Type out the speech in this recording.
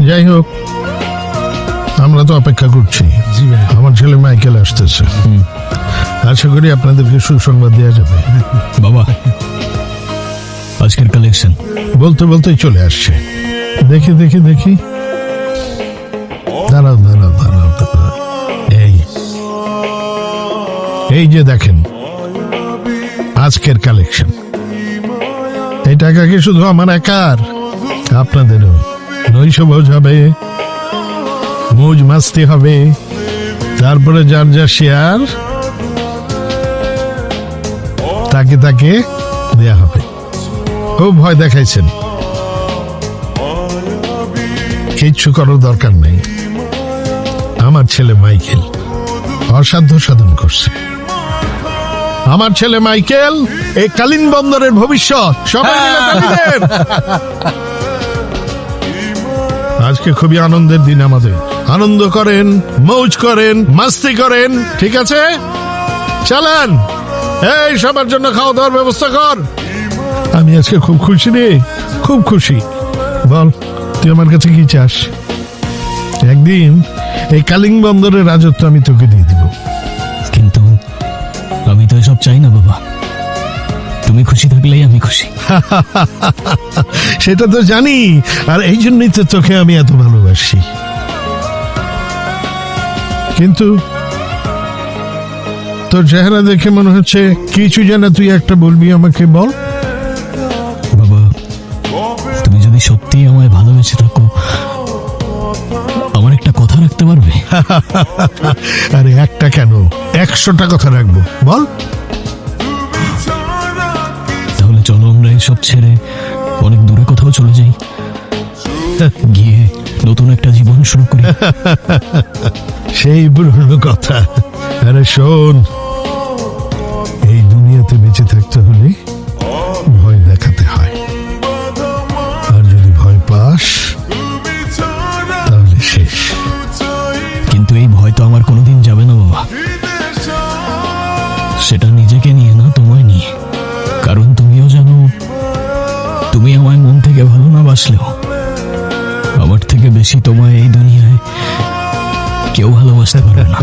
যাই হোক, আমরা তো অপেক্ষা করছি। আমার ছেলে মাইকেল আসতেছে, আশা করি আপনাদেরকে সুসংবাদ দেওয়া যাবে। বাবা, আজকের কালেকশন বলতে বলতেই চলে আসছে। দেখি দেখি দেখি, দাঁড়াও দাঁড়াও দাঁড়াও দাঁড়াও। এই যে দেখেন আজকের কালেকশন। এই টাকা কি শুধু আমার একার? আপনাদেরও নৈশভোজ হবে, মৌজ মাস্তি হবে, তারপরে যার যা শেয়ার তাকে তাকে দেয়া হবে। খুব ভয় দেখাইছেন, কিচ্ছু করার দরকার নেই। আমার ছেলে মাইকেল অসাধ্য সাধন করছে। আমার ছেলে মাইকেল এই কালিন বন্দরের ভবিষ্যৎ। সবাই মিলে তালি দেন। আজকে খুবই আনন্দের দিন আমাদের। আনন্দ করেন, মৌজ করেন, মাস্তি করেন, ঠিক আছে? চালান, এই সবার জন্য খাওয়া দাওয়ার ব্যবস্থা কর। আমি আজকে খুব খুশি রে, খুব খুশি। বল, তুই আমার কাছে কি চাস? একদিন এই কালিং বন্দরের রাজত্ব আমি তোকে দিয়ে দিব। কিন্তু আমি তো এসব চাই না বাবা, তুমি খুশি থাকলেই আমি খুশি। সেটা তো জানি, আর এই জন্যই তো তোকে আমি এত ভালোবাসি। কিন্তু তোর চেহারা দেখে মনে হচ্ছে কিছু যেন তুই একটা বলবি, আমাকে বল। বাবা, তুমি যদি সত্যি আমায় ভালোবেসে থাকো, আমার একটা কথা রাখতে পারবে? আরে একটা কেন, 100টা কথা রাখবো, বল। তাহলে চলো আমরা এসব ছেড়ে অনেক দূরে কোথাও চলে যাই, গিয়ে নতুন একটা জীবন শুরু করি। সেই পুরনো কথা। আরে শোন, এই দুনিয়াতে বেঁচে থাকতে হলে ভয় দেখাতে হয়, আর যদি ভয় পাস তাহলে শেষ। কিন্তু এই ভয় তো আমার কোনোদিন যাবে না বাবা, সেটা নিজেকে নিয়ে না, তোমায় নিয়ে। কারণ তুমিও জানো, তুমি আমায় মন থেকে ভালো না বাসলেও আমার থেকে বেশি তোমায় এই দুনিয়ায় কেউ ভালোবাসতে পারবে না।